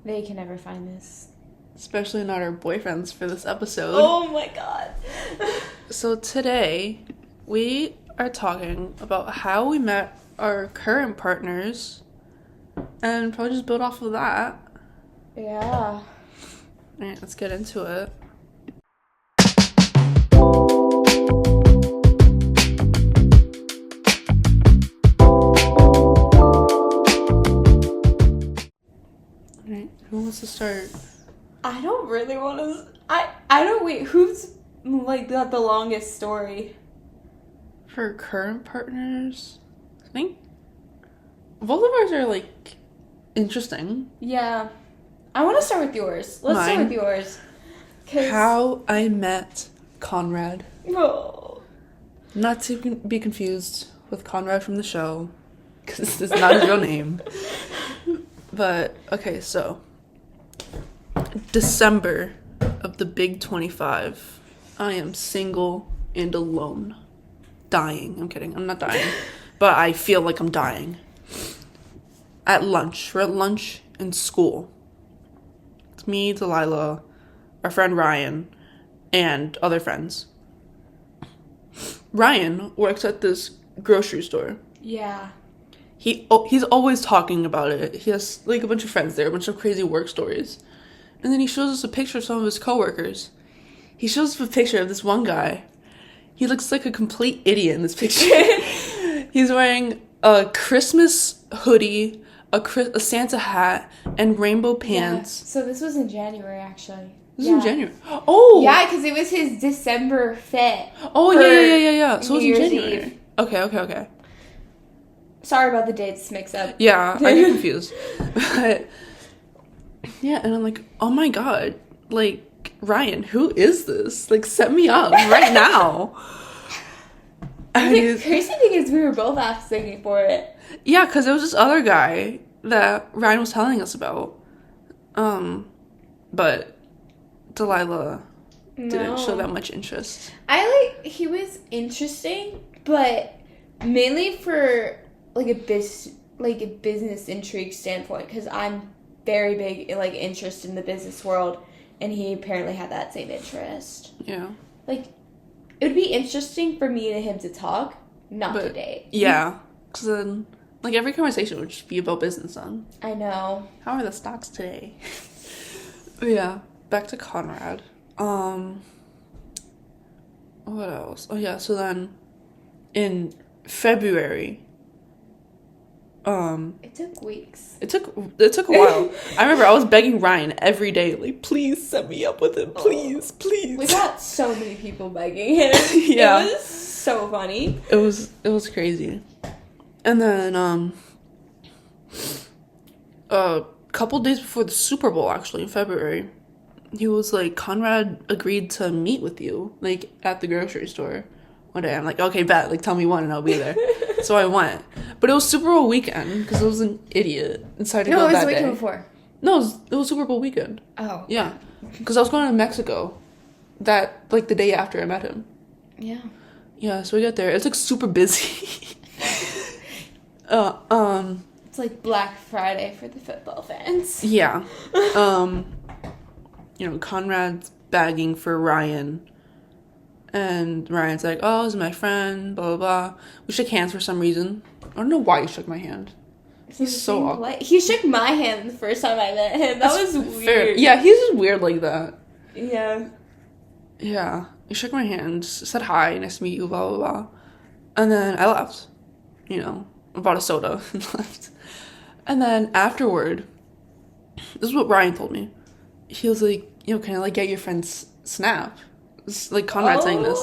They can never find this. Especially not our boyfriends for this episode. Oh my god. So today, we are talking about how we met our current partners and probably just build off of that. Yeah. Alright, let's get into it. Alright, who wants to start? I don't really want to... I don't... Wait, who's, like, got the longest story? For current partners, I think both of ours are, like, interesting. Yeah. I want to start with yours. Let's start with yours. How I met Conrad. Oh. Not to be confused with Conrad from the show, because this is not his real name. But, okay, so December of the big 25, I am single and alone. Dying. I'm kidding. I'm not dying. But I feel like I'm dying. At lunch. We're at lunch in school. It's me, Delilah, our friend Ryan, and other friends. Ryan works at this grocery store. Yeah. He's always talking about it. He has, like, a bunch of friends there, a bunch of crazy work stories. And then he shows us a picture of some of his coworkers. He shows us a picture of this one guy. He looks like a complete idiot in this picture. He's wearing a Christmas hoodie, a Santa hat, and rainbow pants. Yeah. So this was in January, actually. This is in January. Oh! Yeah, because it was his December fit. Oh, yeah. So it was in January. Eve. Okay. Sorry about the dates mix up. Yeah, I get confused. But, yeah, and I'm like, oh my god, like, Ryan, who is this? Like, set me up right now. The crazy thing is we were both asking for it. Yeah, because there was this other guy that Ryan was telling us about. But Delilah didn't show that much interest. He was interesting, but mainly for like a business intrigue standpoint, because I'm very big like interest in the business world, and he apparently had that same interest. Yeah. Like, it would be interesting for me and him to talk, not to date. Yeah, because then, like, every conversation would just be about business then. I know. How are the stocks today? Yeah, back to Conrad. What else? Oh, yeah, so then in February, it took weeks. It took a while. I remember I was begging Ryan every day, like, please set me up with him, please. We got so many people begging him. Yeah. It was so funny. It was crazy. And then a couple days before the Super Bowl, actually, in February, he was like, Conrad agreed to meet with you, like, at the grocery store one day. I'm like, okay, bet, like, tell me when and I'll be there. So I went. But it was Super Bowl weekend, because I was an idiot and decided to go that day. No, it was the weekend before. No, it was Super Bowl weekend. Oh. Yeah. Because I was going to Mexico the day after I met him. Yeah. Yeah, so we got there. It's, like, super busy. It's like Black Friday for the football fans. Yeah. Conrad's bagging for Ryan. And Ryan's like, oh, this is my friend, blah, blah, blah. We shook hands for some reason. I don't know why he shook my hand. He's so awkward. He shook my hand the first time I met him. That was weird. Fair. Yeah, he's just weird like that. Yeah. Yeah. He shook my hand, said hi, nice to meet you, blah, blah, blah. And then I left. I bought a soda and left. And then afterward, this is what Ryan told me. He was like, can I, like, get your friend's Snap? It's like Conrad saying this.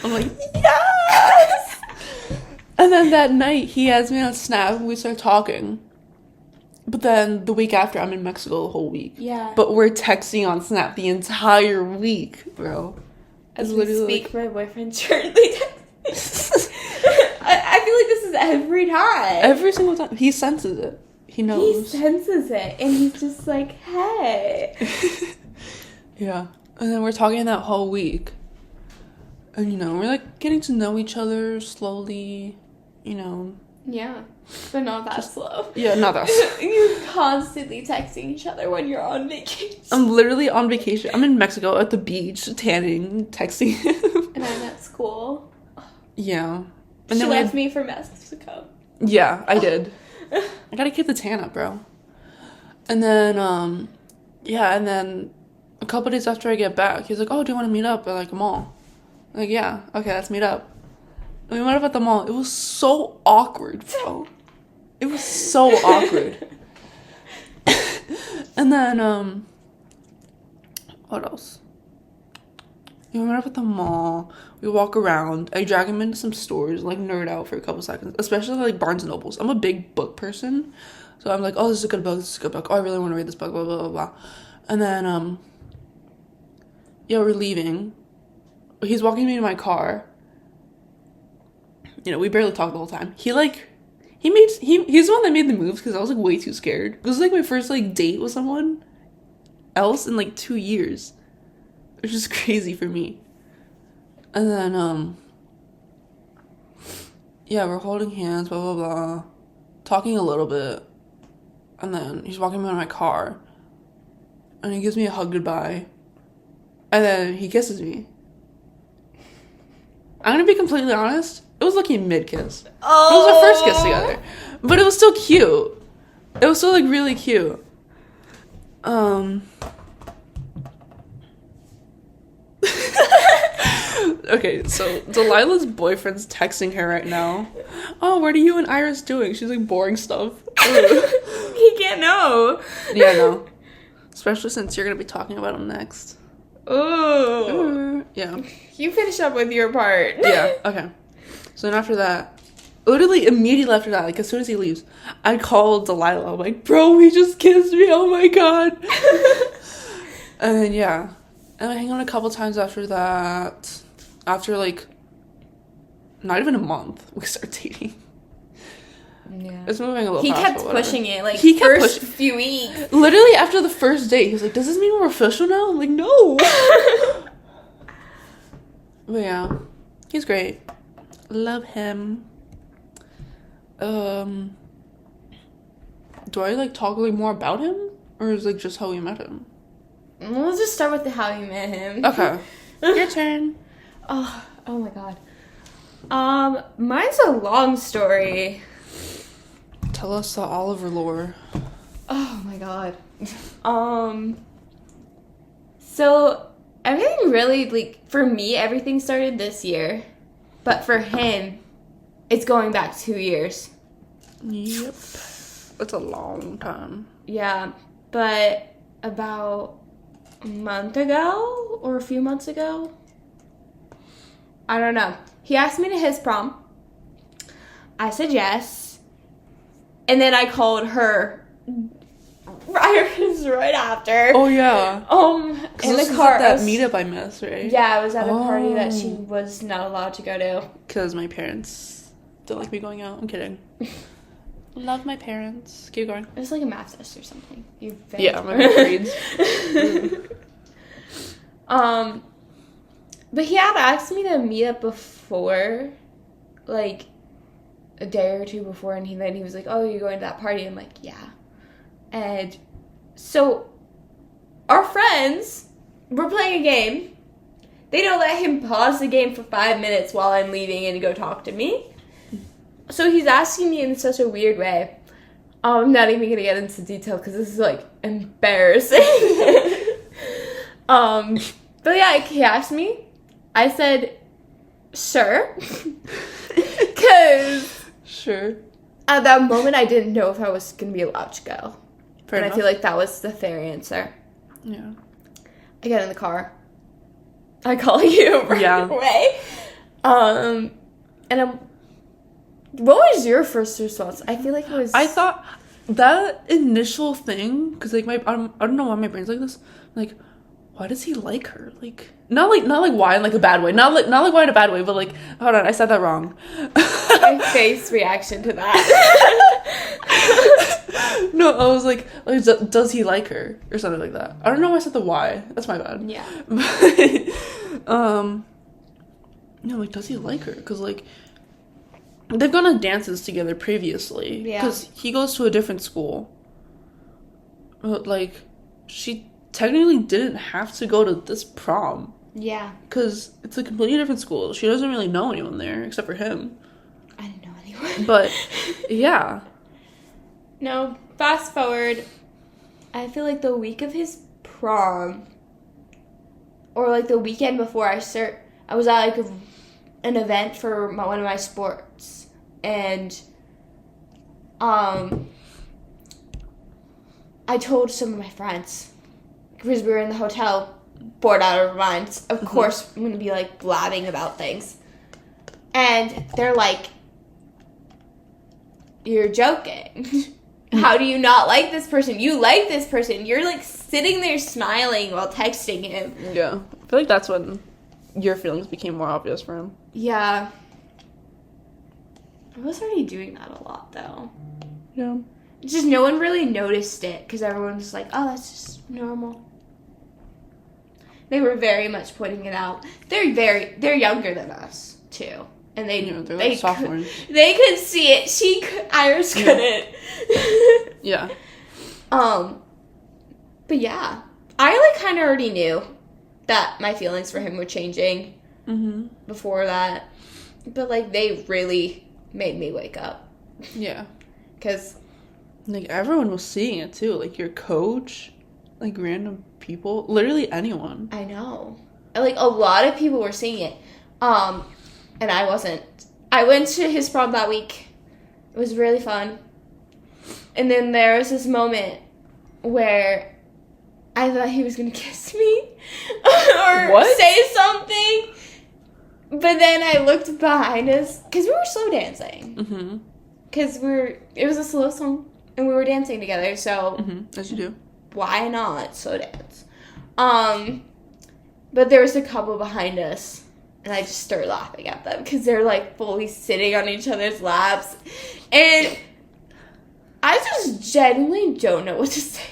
I'm like, yes! And then that night, he adds me on Snap, and we start talking. But then the week after, I'm in Mexico the whole week. Yeah. But we're texting on Snap the entire week, bro. As we speak, my boyfriend's currently I feel like this is every time. Every single time. He senses it. He knows. He senses it, and he's just like, hey. Yeah. And then we're talking that whole week. And, we're, like, getting to know each other slowly, Yeah, but not that slow. Yeah, not that slow. You're constantly texting each other when you're on vacation. I'm literally on vacation. I'm in Mexico at the beach, tanning, texting him. And I'm at school. Yeah. And She then left me for Mexico. Yeah, I did. I gotta keep the tan up, bro. And then, yeah, and then a couple days after I get back, he's like, oh, do you want to meet up at, like, a mall? I'm like, yeah, okay, let's meet up. And we met up at the mall. It was so awkward, bro. It was so awkward. And then, what else? We met up at the mall. We walk around. I drag him into some stores, like, nerd out for a couple seconds. Especially, like, Barnes & Nobles. I'm a big book person. So I'm like, oh, this is a good book. This is a good book. Oh, I really want to read this book. Blah, blah, blah, blah. And then, yeah, we're leaving. He's walking me to my car. You know, we barely talked the whole time. He's the one that made the moves because I was, like, way too scared. It was, like, my first, like, date with someone else in, like, 2 years. Which is crazy for me. And then, yeah, we're holding hands, blah, blah, blah. Talking a little bit. And then he's walking me to my car. And he gives me a hug goodbye. And then he kisses me. I'm gonna be completely honest. It was like a mid-kiss. Oh. It was our first kiss together. But it was still cute. It was still, like, really cute. Okay, so Delilah's boyfriend's texting her right now. Oh, what are you and Iris doing? She's like boring stuff. He can't know. Yeah, no. Especially since you're gonna be talking about him next. Ooh. Yeah. You finish up with your part. Yeah, okay. So then after that, literally immediately after that, like as soon as he leaves, I called Delilah. I'm like, bro, he just kissed me. Oh my god. And then, yeah. And I hang on a couple times after that. After, like, not even a month, we start dating. Yeah. It's moving a little He fast, kept pushing it, like, he kept first few weeks. Literally, after the first date, he was like, does this mean we're official now? I'm like, no. But, yeah. He's great. Love him. Do I, like, talk, like, more about him? Or is it, like, just how we met him? Let's just start with how you met him. Okay. Your turn. Oh my god. Mine's a long story. Tell us the Oliver lore. Oh my god. So everything really, like, for me, everything started this year. But for him, it's going back 2 years. Yep. That's a long time. Yeah, but about a month ago or a few months ago, I don't know. He asked me to his prom. I said yes. And then I called her right after. Oh, yeah. In the car. That meetup I missed, right? Yeah, I was at a party that she was not allowed to go to. Because my parents don't like me going out. I'm kidding. Love my parents. Keep going. It was like a math test or something. Yeah, my grades. But he had asked me to meet up before, like, a day or two before, and then he was like, oh, you're going to that party? I'm like, yeah. And so our friends were playing a game. They don't let him pause the game for 5 minutes while I'm leaving and go talk to me. So he's asking me in such a weird way. I'm not even going to get into detail because this is, like, embarrassing. But yeah, he asked me. I said, sure. Because sure. At that moment, I didn't know if I was going to be allowed to go. Fair enough. I feel like that was the fair answer. Yeah. I get in the car. I call you right away. And what was your first response? I feel like it was... I thought that initial thing, because, like, I don't know why my brain's like this. Like, why does he like her? Like, not like why in, like, a bad way. Not like why in a bad way, but, like, hold on, I said that wrong. My face reaction to that. No, I was like, does he like her? Or something like that. I don't know why I said the why. That's my bad. Yeah. But, no, like, does he like her? Because, like, they've gone to dances together previously. Yeah. Because he goes to a different school. But, like, she technically didn't have to go to this prom. Yeah. Because it's a completely different school. She doesn't really know anyone there except for him. I didn't know anyone. But, yeah. No, fast forward. I feel like the week of his prom, or like the weekend before I was at like an event for one of my sports, and I told some of my friends because we were in the hotel, bored out of our minds. Of course, I'm gonna be like blabbing about things, and they're like, "You're joking." How do you not like this person? You like this person. You're, like, sitting there smiling while texting him. Yeah. I feel like that's when your feelings became more obvious for him. Yeah. I was already doing that a lot, though. Yeah. It's just no one really noticed it because everyone was like, oh, that's just normal. They were very much pointing it out. They're younger than us, too. And they're like sophomores. They could see it. Iris couldn't. Yeah. But yeah, I like kind of already knew that my feelings for him were changing before that. But like they really made me wake up. Yeah. Because like everyone was seeing it too. Like your coach, like random people, literally anyone. I know. Like a lot of people were seeing it. And I wasn't. I went to his prom that week. It was really fun. And then there was this moment where I thought he was going to kiss me or say something. But then I looked behind us because we were slow dancing. Because it was a slow song and we were dancing together. So as you do. Why not slow dance? But there was a couple behind us. And I just started laughing at them because they're, like, fully sitting on each other's laps. And I just genuinely don't know what to say.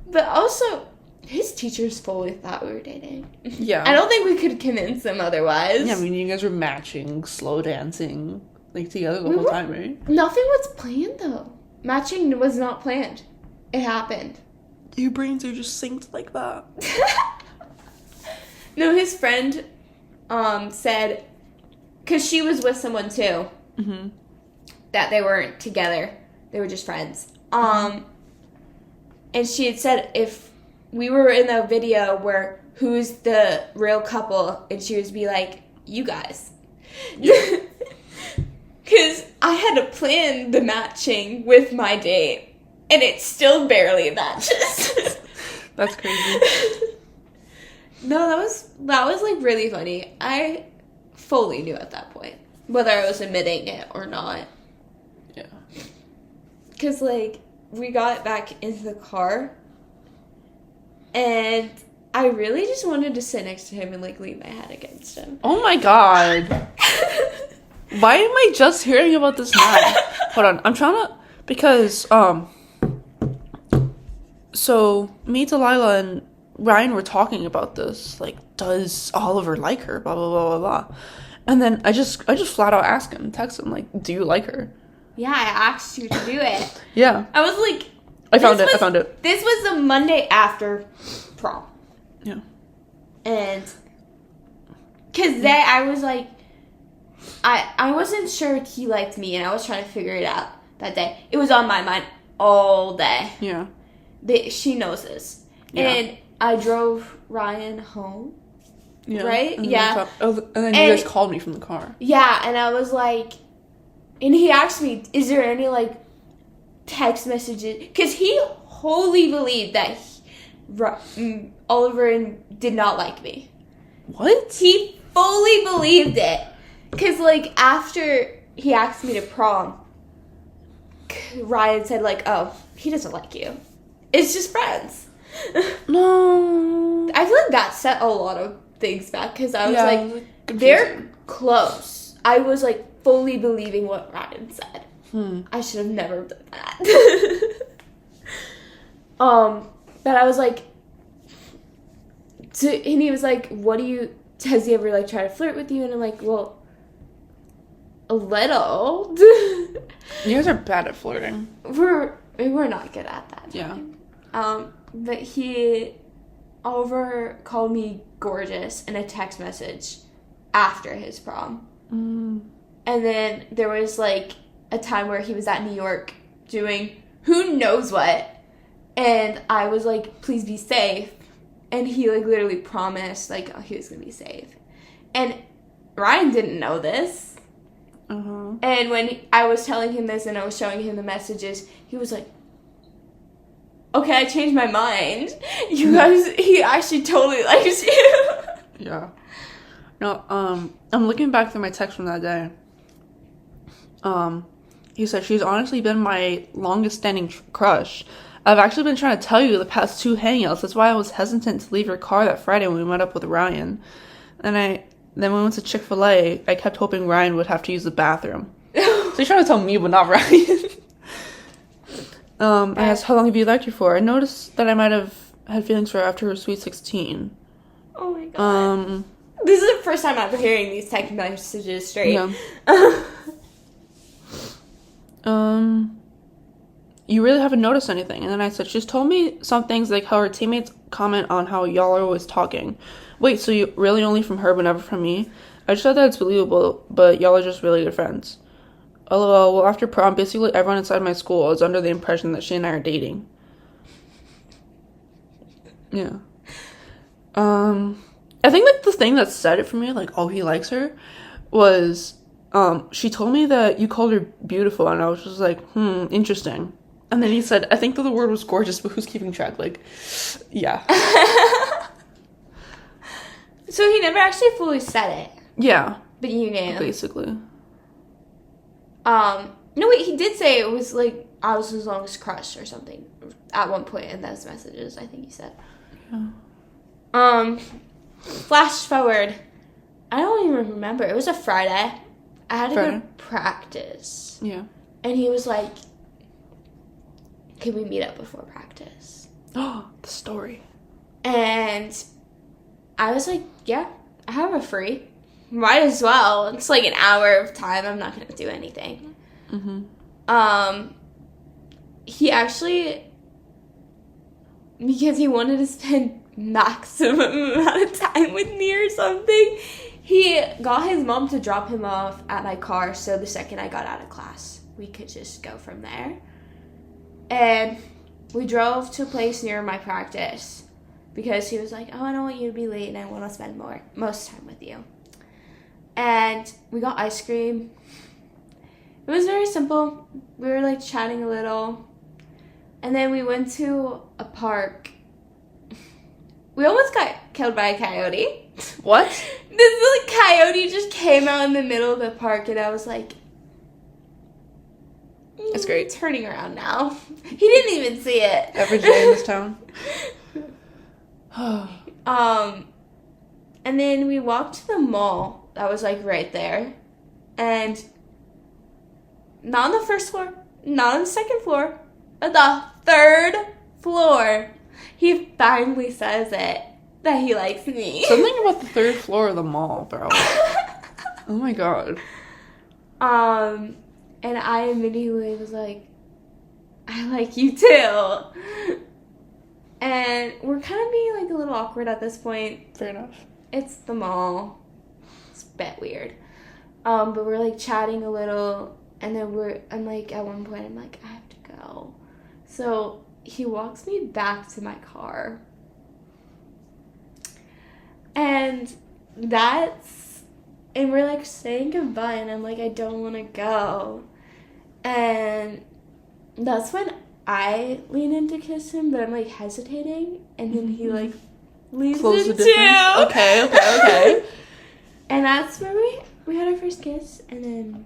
But also, his teachers fully thought we were dating. Yeah. I don't think we could convince them otherwise. Yeah, I mean, you guys were matching, slow dancing, like, together the whole time, right? Nothing was planned, though. Matching was not planned. It happened. Your brains are just synced like that. No, his friend said, because she was with someone too, that they weren't together. They were just friends. And she had said if we were in the video where who's the real couple, and she would be like, you guys. Because I had to plan the matching with my date, and it still barely matches. That's crazy. No, that was like really funny. I fully knew at that point whether I was admitting it or not. Yeah. Because like we got back into the car, and I really just wanted to sit next to him and like lean my head against him. Oh my god. Why am I just hearing about this now? Hold on, I'm trying to because so me, Delilah, and Ryan were talking about this, like, does Oliver like her, blah, blah, blah, blah, blah. And then I just flat out asked him, text him, like, do you like her? Yeah, I asked you to do it. Yeah. I was like... I found it. This was the Monday after prom. Yeah. And... Because I was like... I wasn't sure if he liked me, and I was trying to figure it out that day. It was on my mind all day. Yeah. She knows this. Yeah. And I drove Ryan home. Yeah. Right? And yeah. And then you guys called me from the car. Yeah, and I was like... And he asked me, is there any, like, text messages? Because he wholly believed that Oliver did not like me. What? He fully believed it. Because, like, after he asked me to prom, Ryan said, like, oh, he doesn't like you. It's just friends. No. I feel like that set a lot of things back. Because I was like, they're close. I was, like, fully believing what Ryan said. I should have never done that. But I was like, and he was like, has he ever, like, tried to flirt with you? And I'm like, well, a little. You guys are bad at flirting. We're not good at that. Yeah. But he called me gorgeous in a text message after his prom. And then there was, like, a time where he was at New York doing who knows what. And I was like, please be safe. And he, like, literally promised, like, oh, he was going to be safe. And Ryan didn't know this. And when I was telling him this and I was showing him the messages, he was like, okay, I changed my mind. You guys, he actually totally likes you. Yeah. No, I'm looking back through my text from that day. He said, she's honestly been my longest standing crush. I've actually been trying to tell you the past 2 hangouts. That's why I was hesitant to leave your car that Friday when we met up with Ryan. And then when we went to Chick-fil-A, I kept hoping Ryan would have to use the bathroom. So he's trying to tell me, but not Ryan. I asked, how long have you liked her for? I noticed that I might have had feelings for her after her sweet 16. Oh my god. This is the first time I'm hearing these text messages straight. Yeah. You really haven't noticed anything. And then I said, she's told me some things like how her teammates comment on how y'all are always talking. Wait, so you really only from her but never from me? I just thought that it's believable, but y'all are just really good friends. LOL, well, after prom, basically everyone inside my school is under the impression that she and I are dating. Yeah. I think, like, the thing that said it for me, like, oh, he likes her, was, she told me that you called her beautiful, and I was just like, interesting. And then he said, I think that the word was gorgeous, but who's keeping track? Like, yeah. So he never actually fully said it. Yeah. But you knew. Basically. No, wait, he did say it was, like, I was his longest crush or something at one point in those messages, I think he said. Yeah. Flash forward. I don't even remember. It was a Friday. I had to go to practice. Yeah. And he was like, can we meet up before practice? Oh, the story. And I was like, yeah, I have a free. Might as well. It's like an hour of time. I'm not going to do anything. He actually, because he wanted to spend maximum amount of time with me or something, he got his mom to drop him off at my car, so the second I got out of class, we could just go from there. And we drove to a place near my practice because he was like, oh, I don't want you to be late and I want to spend most time with you. And we got ice cream. It was very simple. We were, like, chatting a little. And then we went to a park. We almost got killed by a coyote. What? This, like, coyote just came out in the middle of the park, and I was like, that's great. Turning around now. He didn't even see it. Every day in this town. And then we walked to the mall that was, like, right there. And not on the first floor, not on the second floor, but the third floor, he finally says it, that he likes me. Something about the third floor of the mall, bro. Oh my god. And I immediately was like, I like you too. And we're kind of being, like, a little awkward at this point. Fair enough. It's the mall. It's a bit weird. But we're, like, chatting a little, and then I'm like, at one point, I'm like, I have to go. So he walks me back to my car. And we're, like, saying goodbye, and I'm like, I don't want to go. And that's when I lean in to kiss him, but I'm, like, hesitating, and then he, like, leaves Close it the too. Okay. And that's where we had our first kiss, and then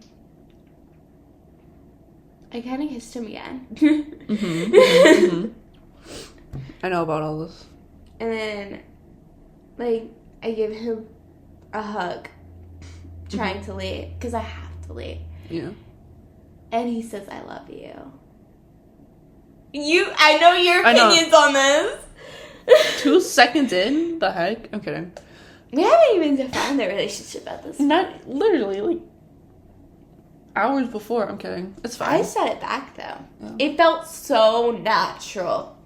I kind of kissed him again. I know about all this. And then, like, I give him a hug, trying to leave, because I have to leave. Yeah. And he says, I love you. I know your opinions on this. 2 seconds in? The heck? I'm kidding. We haven't even defined their relationship at this point. Not literally, like, hours before. I'm kidding. It's fine. I said it back, though. Yeah. It felt so natural.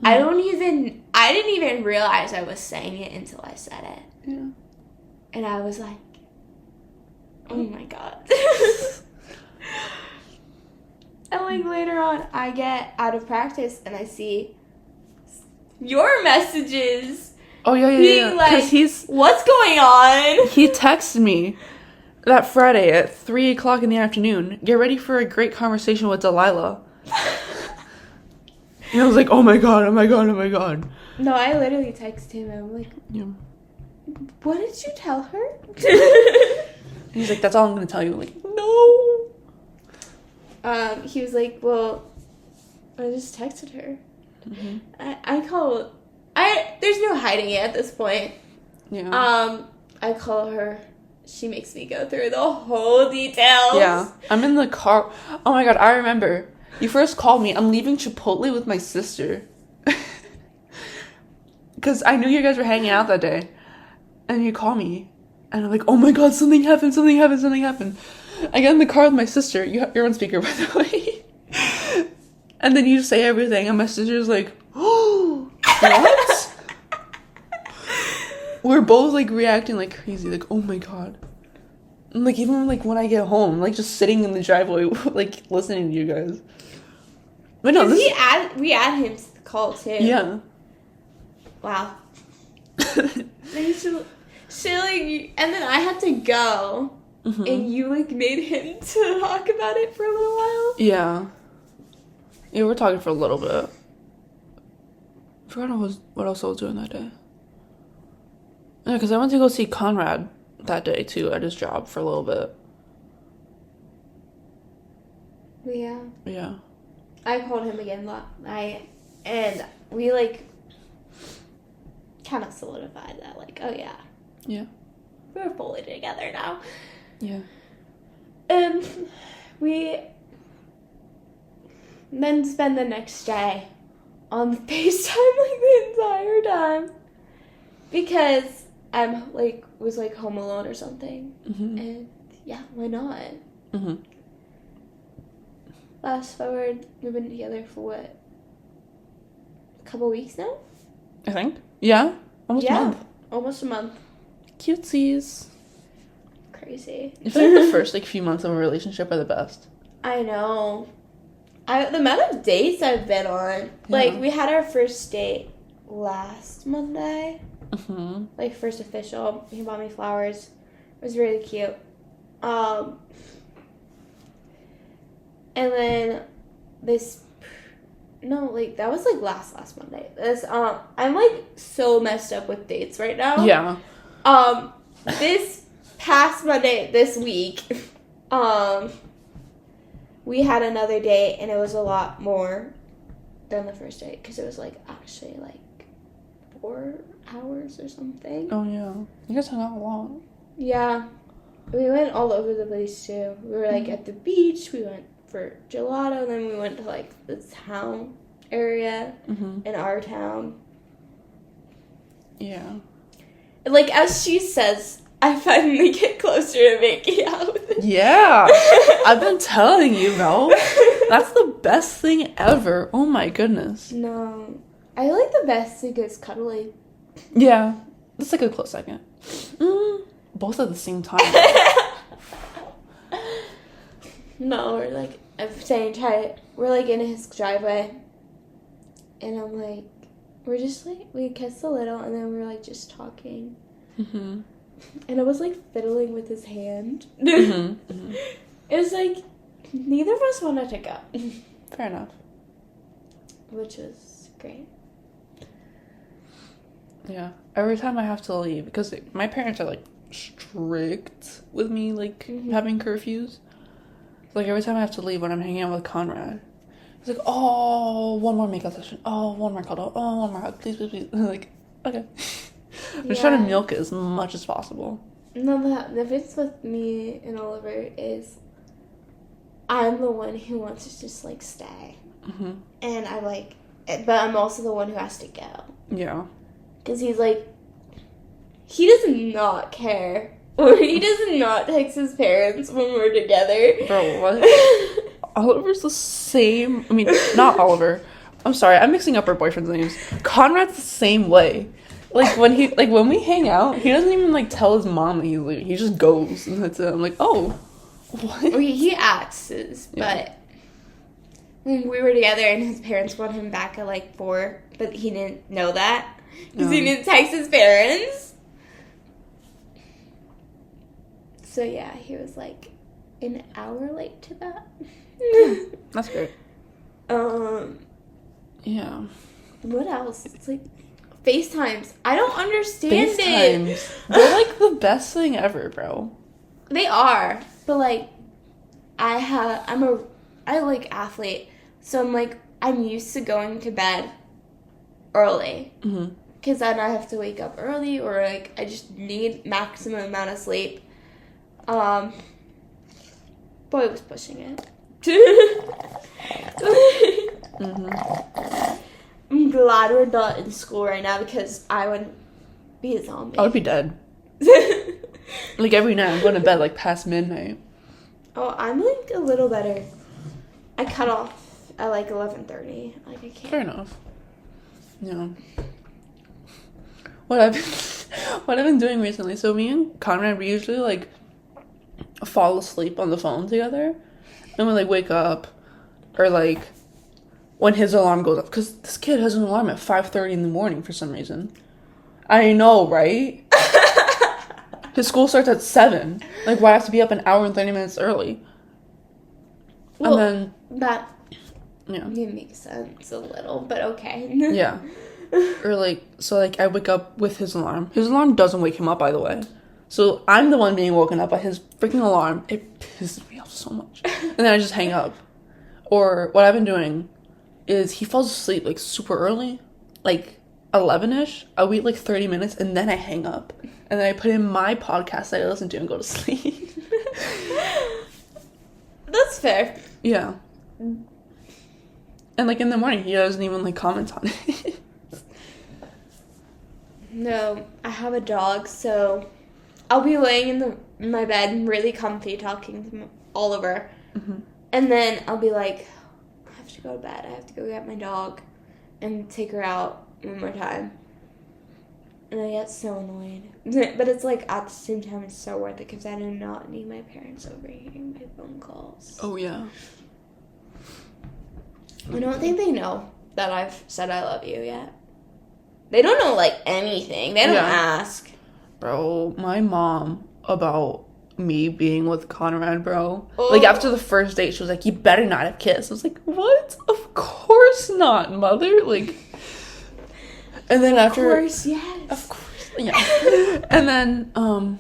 Mm-hmm. I didn't even realize I was saying it until I said it. Yeah. And I was like, oh my God. And like later on, I get out of practice and I see your messages. Oh, yeah. Being like, what's going on? He texted me that Friday at 3 o'clock in the afternoon. Get ready for a great conversation with Delilah. And I was like, oh my god. No, I literally texted him and I'm like, Yeah. what did you tell her? He's like, that's all I'm going to tell you. I'm like, no. He was like, well, I just texted her. Mm-hmm. There's no hiding it at this point. Yeah. I call her. She makes me go through the whole details. Yeah. I'm in the car. Oh my god, I remember. You first called me. I'm leaving Chipotle with my sister. Because I knew you guys were hanging out that day. And you call me. And I'm like, oh my god, something happened. I get in the car with my sister. You're on speaker, by the way. And then you just say everything. And my sister's like, oh, what? We're both, like, reacting like crazy. Like, oh my god. And, like, even, like, when I get home, like, just sitting in the driveway, like, listening to you guys. But no, we add him to the call, too. Yeah. Wow. She, like, and then I had to go. Mm-hmm. And you, like, made him to talk about it for a little while. Yeah. Yeah, we're talking for a little bit. I forgot what else I was doing that day. Yeah, because I went to go see Conrad that day, too, at his job for a little bit. Yeah. Yeah. I called him again and we, like, kind of solidified that, like, oh, yeah. Yeah. We're fully together now. Yeah. And we then spend the next day on FaceTime, like, the entire time. Because I'm, like, was, like, home alone or something. Mm-hmm. And, yeah, why not? Mm-hmm. Fast forward, we've been together for, what, a couple weeks now? I think. Yeah. Almost a month. Almost a month. Cutesies. Crazy. I feel like the first, like, few months of a relationship are the best. I know. The amount of dates I've been on. Like, we had our first date last Monday. Mm-hmm. Like, first official. He bought me flowers. It was really cute. And then that was, like, last Monday. I'm, like, so messed up with dates right now. Yeah. This past Monday, this week, we had another date, and it was a lot more than the first date, because it was, like, actually, like, 4 hours or something. Oh, yeah. You guys hung out a lot. Yeah. We went all over the place, too. We were, like, at the beach. We went for gelato. Then we went to, like, the town area in our town. Yeah. Like, as she says, I finally get closer to making out with him. Yeah. I've been telling you, Mel. That's the best thing ever. Oh, my goodness. No. I like the best thing is cuddling. Yeah. That's like a close second. Both at the same time. No, we're like, I'm saying we're like in his driveway. And I'm like, we're just like, we kissed a little and then we're like just talking. Mm-hmm. And I was like fiddling with his hand. Mm-hmm. Mm-hmm. It was like, neither of us wanted to go. Fair enough. Which was great. Yeah. Every time I have to leave, because my parents are like strict with me, like having curfews. Like every time I have to leave when I'm hanging out with Conrad, it's like, oh, one more makeup session. Oh, one more cuddle. Oh, one more hug. Please, please, please. Like, okay. I'm just trying to milk it as much as possible. No, the difference with me and Oliver is I'm the one who wants to just, like, stay. Mm-hmm. And I, like, but I'm also the one who has to go. Yeah. Because he's, like, he does not care He does not text his parents when we're together. Bro, what? Oliver's the same. I mean, not Oliver. I'm sorry, I'm mixing up our boyfriends' names. Conrad's the same way. Like when we hang out, he doesn't even like tell his mom that he's leaving. He just goes, and that's it. I'm like, oh, what? Well, he asks, but when we were together, and his parents want him back at like 4, but he didn't know that because he didn't text his parents. So yeah, he was like an hour late to that. That's great. Yeah. What else? It's like FaceTimes. I don't understand FaceTimes. They're like the best thing ever, bro. They are, but like, I like athlete, so I'm used to going to bed early, because then I have to wake up early, or like I just need maximum amount of sleep. Boy was pushing it. I'm glad we're not in school right now because I would be a zombie. I would be dead. Like every night I'm going to bed like past midnight. Oh, I'm like a little better. I cut off at like 11:30. Like I can't. Fair enough. Yeah. What I've been doing recently. So me and Conrad, we usually like fall asleep on the phone together, and we like wake up, or like when his alarm goes off, because this kid has an alarm at 5:30 in the morning for some reason. I know, right? His school starts at 7. Like, why have to be up an hour and 30 minutes early? Well, and then that yeah, it makes sense a little, but okay. Yeah. Or like, so like I wake up with his alarm. His alarm doesn't wake him up, by the way. So I'm the one being woken up by his freaking alarm. It pisses me off so much. And then I just hang up. Or what I've been doing is he falls asleep like super early, like 11ish. I wait like 30 minutes and then I hang up. And then I put in my podcast that I listen to and go to sleep. That's fair. Yeah. And like in the morning, he doesn't even like comment on it. No, I have a dog, so I'll be laying in my bed really comfy talking to Oliver. And then I'll be like, I have to go to bed. I have to go get my dog and take her out one more time. And I get so annoyed. But it's like, at the same time, it's so worth it because I do not need my parents overhearing my phone calls. Oh, yeah. I don't think they know that I've said I love you yet. They don't know, like, anything. They don't ask. Bro, my mom, about me being with Conrad, bro. Oh. Like, after the first date, she was like, you better not have kissed. I was like, what? Of course not, mother. Like, and then after... Of course, yes. Of course, yeah. And then,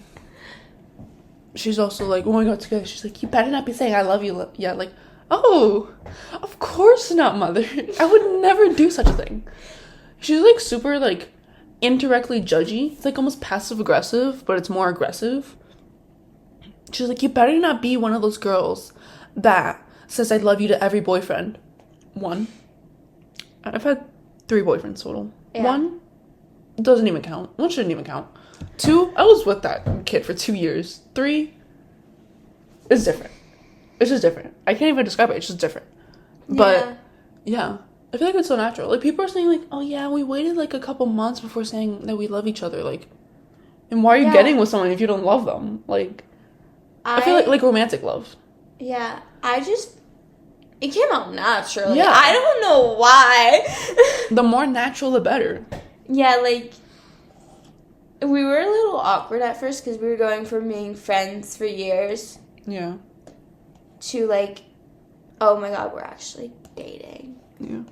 she's also like, when we got together, she's like, you better not be saying I love you yet. Like, oh, of course not, mother. I would never do such a thing. She's, like, super, like, indirectly judgy. It's, like, almost passive-aggressive, but it's more aggressive. She's like, you better not be one of those girls that says I love you to every boyfriend. 1. I've had 3 boyfriends total. Yeah. 1 doesn't even count. 1 shouldn't even count. 2, I was with that kid for 2 years. 3 is different. It's just different. I can't even describe it. It's just different. But, yeah. I feel like it's so natural. Like, people are saying, like, oh, yeah, we waited, like, a couple months before saying that we love each other. Like, and why are you getting with someone if you don't love them? Like, I feel like romantic love. Yeah. It came out naturally. Yeah. I don't know why. The more natural, the better. Yeah, like, we were a little awkward at first because we were going from being friends for years. Yeah. To, like, oh, my God, we're actually dating. Yeah.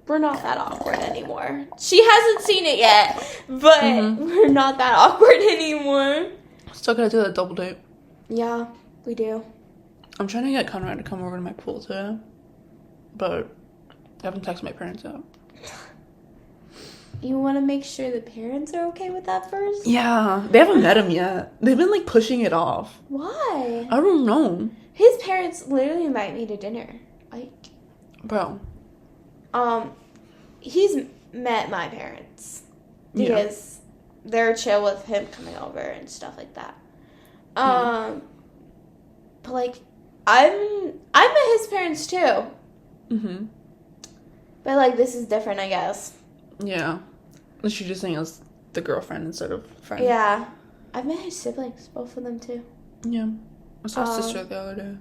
We're not that awkward anymore. She hasn't seen it yet, but we're not that awkward anymore. Still gotta do that double date. Yeah, we do. I'm trying to get Conrad to come over to my pool today, but I haven't texted my parents yet. You want to make sure the parents are okay with that first? Yeah, they haven't met him yet. They've been, like, pushing it off. Why? I don't know. His parents literally invite me to dinner. Like, bro. He's met my parents because they're chill with him coming over and stuff like that. But like, I met his parents too. Mm-hmm. But like, this is different, I guess. Yeah. She just saying as the girlfriend instead of friend. Yeah. I've met his siblings, both of them too. Yeah. I saw his sister the other day.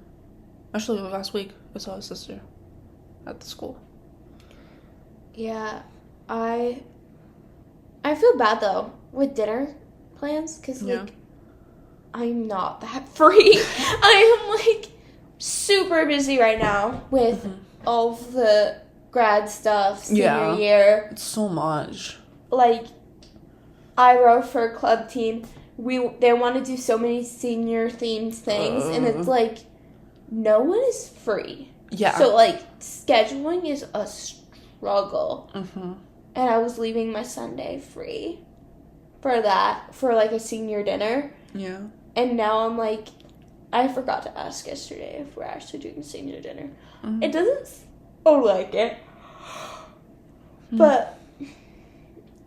Actually, last week, I saw his sister at the school. Yeah. I feel bad, though, with dinner plans, because, like, I'm not that free. I am, like, super busy right now with all of the grad stuff, senior year. It's so much. Like, I wrote for a club team. They want to do so many senior-themed things, and it's, like, no one is free. Yeah. So, like, scheduling is a struggle. Mm-hmm. And I was leaving my Sunday free for that, for, like, a senior dinner. Yeah. And now I'm, like, I forgot to ask yesterday if we're actually doing senior dinner. Mm-hmm. It doesn't sound like it. But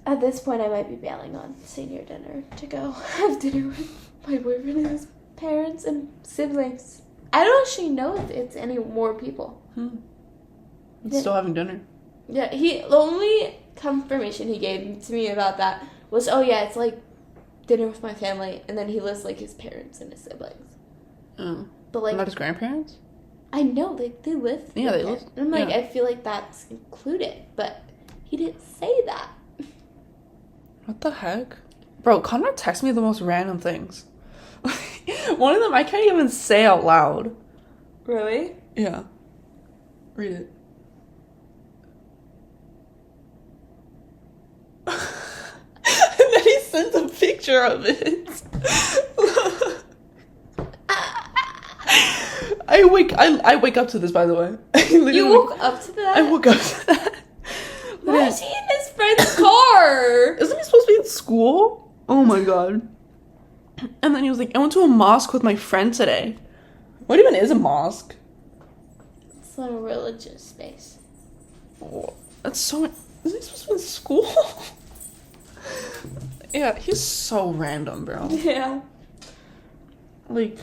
at this point, I might be bailing on senior dinner to go have dinner with my boyfriend and his parents and siblings. I don't actually know if it's any more people. Still having dinner. Yeah, the only confirmation he gave to me about that was, oh yeah, it's like dinner with my family, and then he lists like his parents and his siblings. But like not his grandparents? I know they live. Yeah, they live. And I'm like, I feel like that's included, but he didn't say that. What the heck? Bro, Conrad texts me the most random things. One of them I can't even say out loud. Really? Yeah. Read it. And then he sends a picture of it. I wake up to this, by the way. You woke up to that? I woke up to that. Why is he in his friend's car? Isn't he supposed to be in school? Oh my god. And then he was like, I went to a mosque with my friend today. What even is a mosque? It's not a religious space. Oh, that's so... Isn't he supposed to be in school? Yeah, he's so random, bro. Yeah. Like,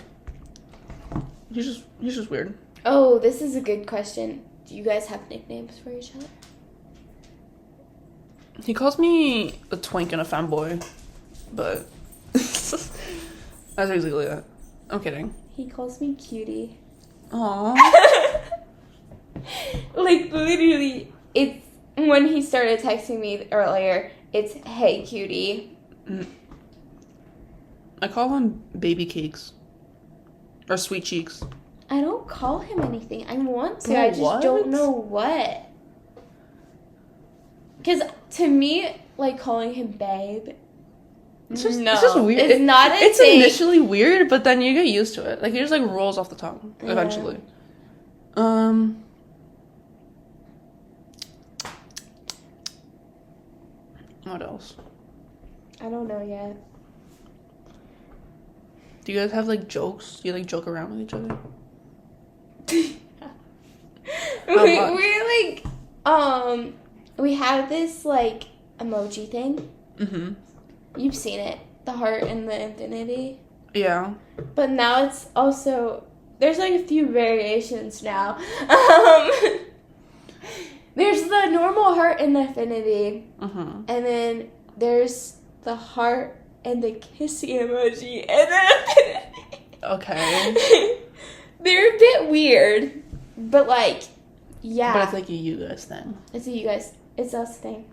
he's just weird. Oh, this is a good question. Do you guys have nicknames for each other? He calls me a twink and a fanboy, but that's basically it. I'm kidding. He calls me cutie. Aww. Like, literally, it's... When he started texting me earlier, it's, hey, cutie. I call him baby cakes. Or sweet cheeks. I don't call him anything. I want to. Bro, I just what? don't know what. Because to me, like, calling him babe... It's just no, weird. It's not a It's thing. initially weird, but then you get used to it. Like, it just, like, rolls off the tongue, eventually. What else? I don't know yet. Do you guys have, like, jokes? Do you, like, joke around with each other? We're, like, we have this, like, emoji thing. Mm-hmm. You've seen it. The heart and the infinity. Yeah. But now it's also... There's, like, a few variations now. There's the normal heart and the infinity. Mm-hmm. And then there's the heart and the kissy emoji. And then infinity. Okay. They're a bit weird. But, like, yeah. But it's like a you guys thing. It's a you guys. It's us thing.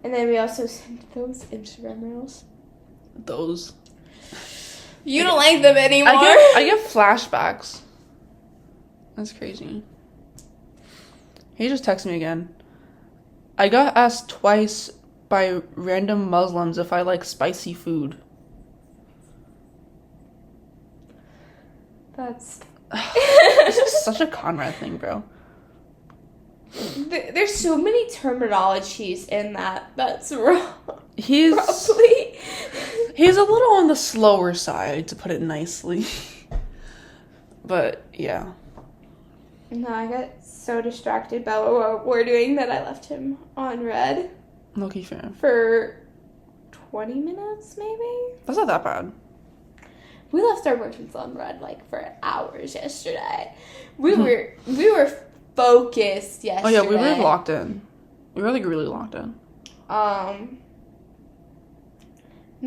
And then we also send those Instagram reels. Those. You don't like them anymore. I get flashbacks. That's crazy. He just texted me again. I got asked twice by random Muslims if I like spicy food. That's... This is such a Conrad thing, bro. There's so many terminologies in that. That's wrong. He's Probably. He's a little on the slower side, to put it nicely. But, yeah. No, I got so distracted by what we're doing that I left him on red Low-key fan. for 20 minutes, maybe? That's not that bad. We left our boyfriends on red, like, for hours yesterday. We were focused yesterday. Oh, yeah, we were locked in. We were, like, really locked in. No,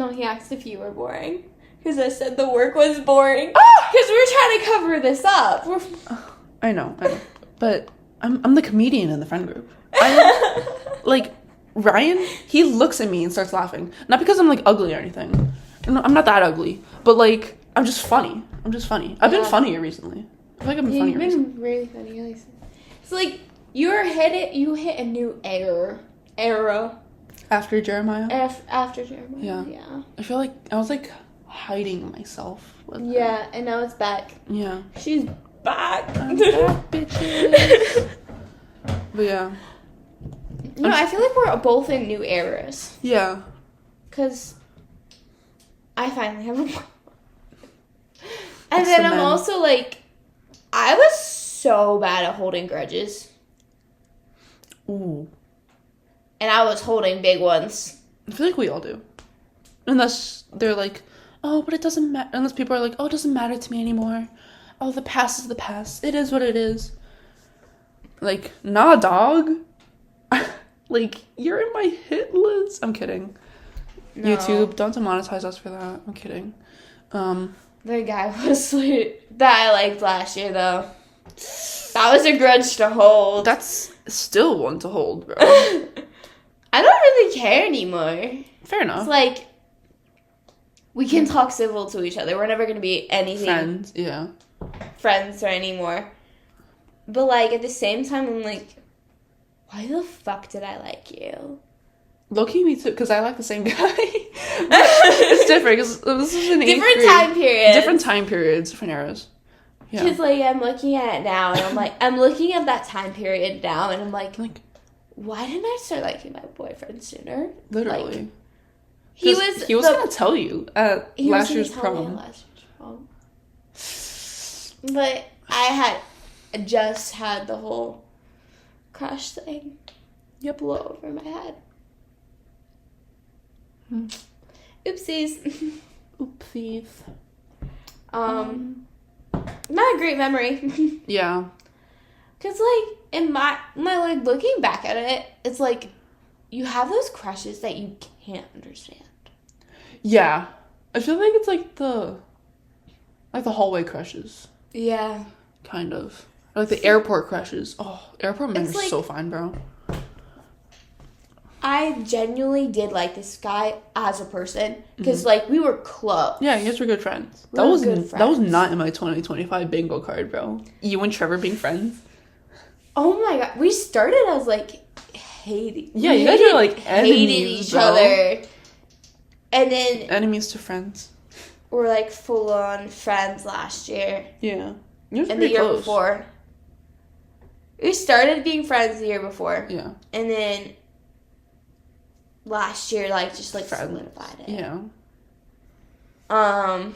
he asked if you were boring. Because I said the work was boring. Because we were trying to cover this up. I know. But I'm the comedian in the friend group. Like, Ryan, he looks at me and starts laughing. Not because I'm, like, ugly or anything. No, I'm not that ugly. But, like, I'm just funny. I've been funnier recently. I feel like I've been funnier recently. You've been really funny. It's like, you hit a new era. After Jeremiah? After Jeremiah, yeah. I feel like I was, like, hiding myself with her. Yeah, and now it's back. Yeah. She's back. I'm back, bitches. But, yeah. No, I feel like we're both in new eras. Yeah. Because I finally have a boyfriend. And then I'm also, like, I was so bad at holding grudges. Ooh. And I was holding big ones. I feel like we all do. Unless they're like, oh, but it doesn't matter. Unless people are like, oh, it doesn't matter to me anymore. Oh, the past is the past. It is what it is. Like, nah, dog. Like, you're in my hit list. I'm kidding. No. YouTube, don't demonetize us for that. I'm kidding. The guy that I liked last year, though. That was a grudge to hold. That's still one to hold, bro. I don't really care anymore. Fair enough. It's like, we can talk civil to each other. We're never going to be anything. Friends, yeah. Friends or anymore. But, like, at the same time, I'm like, why the fuck did I like you? Low-key, me too, because I like the same guy. It's different, because this is an different time periods. Different time periods, different eras. Because, like, I'm looking at it now, and I'm like, I'm looking at that time period now, and I'm like, why didn't I start liking my boyfriend sooner? Literally. Like, he was going to tell you at last year's prom. But I had just had the whole crush thing blow over my head. Oopsies. Oopsies. Not a great memory. Yeah. Cause like in my like looking back at it, it's like you have those crushes that you can't understand. Yeah. I feel like it's like the hallway crushes. Yeah. Kind of. Or like the airport crushes. Oh, airport men are like, so fine, bro. I genuinely did like this guy as a person because like we were close. Yeah, you guys were good friends. That was not in my 2025 bingo card, bro. You and Trevor being friends. Oh my god, we started as like hating. Yeah, you guys were like enemies, hated each other, and then enemies to friends. We're like full on friends last year. Yeah, and the year before. We started being friends the year before. Yeah, and then last year, like, just, like, solidified it. Yeah. And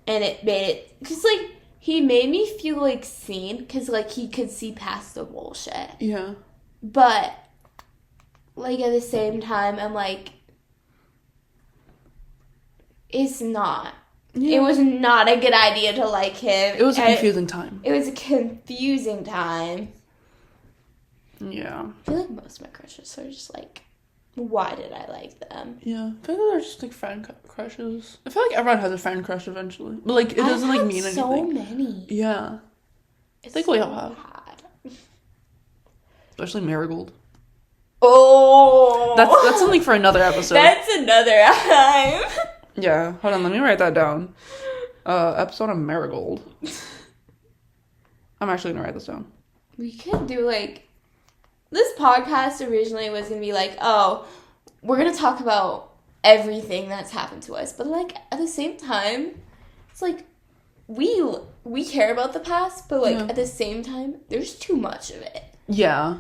it made it... Because, like, he made me feel, like, seen. Because, like, he could see past the bullshit. Yeah. But, like, at the same time, I'm like... It's not. Yeah. It was not a good idea to like him. It was a confusing time. It was a confusing time. Yeah. I feel like most of my crushes are just like, why did I like them? Yeah. I feel like they're just like friend crushes. I feel like everyone has a friend crush eventually. But like, it doesn't like mean anything. So many. Yeah. I think we all have. Especially Marigold. Oh. That's something for another episode. That's another time. Yeah. Hold on, let me write that down. Episode of Marigold. I'm actually gonna write this down. We could do like... This podcast originally was going to be like, oh, we're going to talk about everything that's happened to us. But, like, at the same time, it's like, we care about the past, but, like, at the same time, there's too much of it. Yeah.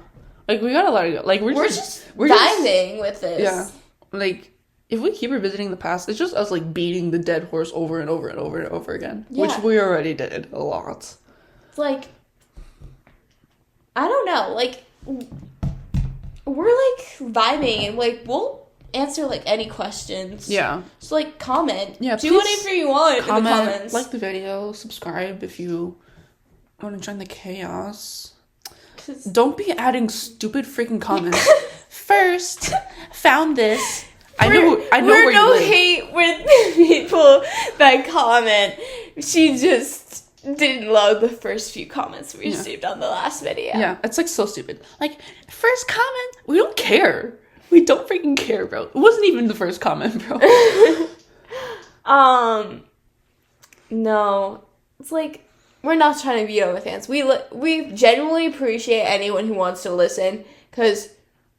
Like, we gotta let it go. Like, we're just diving with this. Yeah. Like, if we keep revisiting the past, it's just us, like, beating the dead horse over and over and over and over again. Yeah. Which we already did a lot. It's like, I don't know, like... We're, like, vibing, and, like, we'll answer like any questions. Yeah. Just like comment. Yeah. Do whatever you want in the comments. Like the video, subscribe if you want to join the chaos. Don't be adding stupid freaking comments. First, found this. I know where you live. Hate with people that comment. She just didn't love the first few comments we received on the last video. Yeah, it's like so stupid. Like, first comment, we don't care. We don't freaking care, bro. It wasn't even the first comment, bro. No, it's like we're not trying to be OnlyFans. We genuinely appreciate anyone who wants to listen because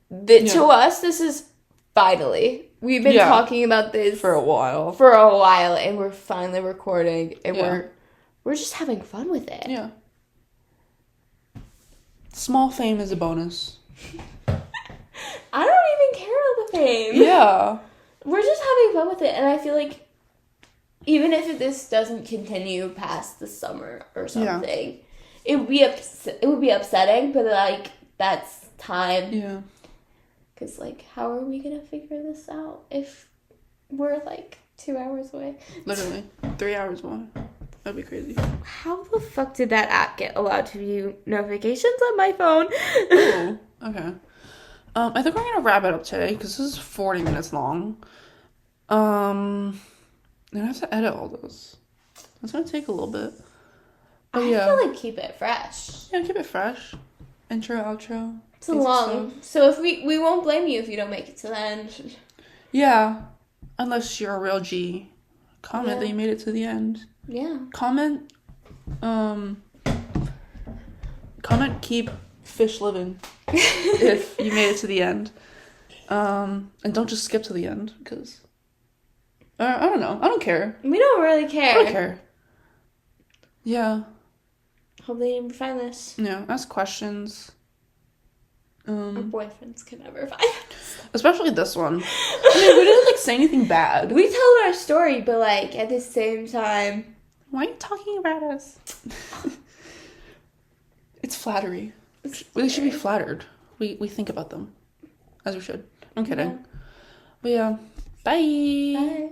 to us this is finally. We've been talking about this for a while, and we're finally recording, and we're just having fun with it. Yeah. Small fame is a bonus. I don't even care about the fame. Yeah. We're just having fun with it, and I feel like even if this doesn't continue past the summer or something, it would be upsetting, but like that's time. Yeah. Because, like, how are we going to figure this out if we're, like, 2 hours away? Literally. 3 hours away. That'd be crazy. How the fuck did that app get allowed to view notifications on my phone? Oh, okay. I think we're going to wrap it up today because this is 40 minutes long. And I have to edit all this. It's going to take a little bit. But I feel like keep it fresh. Yeah, keep it fresh. Intro, outro. It's long. So if we won't blame you if you don't make it to the end. Yeah. Unless you're a real G. Comment that you made it to the end. Yeah. Comment keep fish living if you made it to the end. And don't just skip to the end because I don't know. I don't care. We don't really care. I don't care. Yeah. Hope they never find this. Yeah. Ask questions. Our boyfriends can never find us. Especially this one. I mean, we didn't like say anything bad. We told our story, but like at the same time, why are you talking about us? It's flattery. They should be flattered. We think about them as we should. I'm kidding. Yeah. But yeah. Bye. Bye.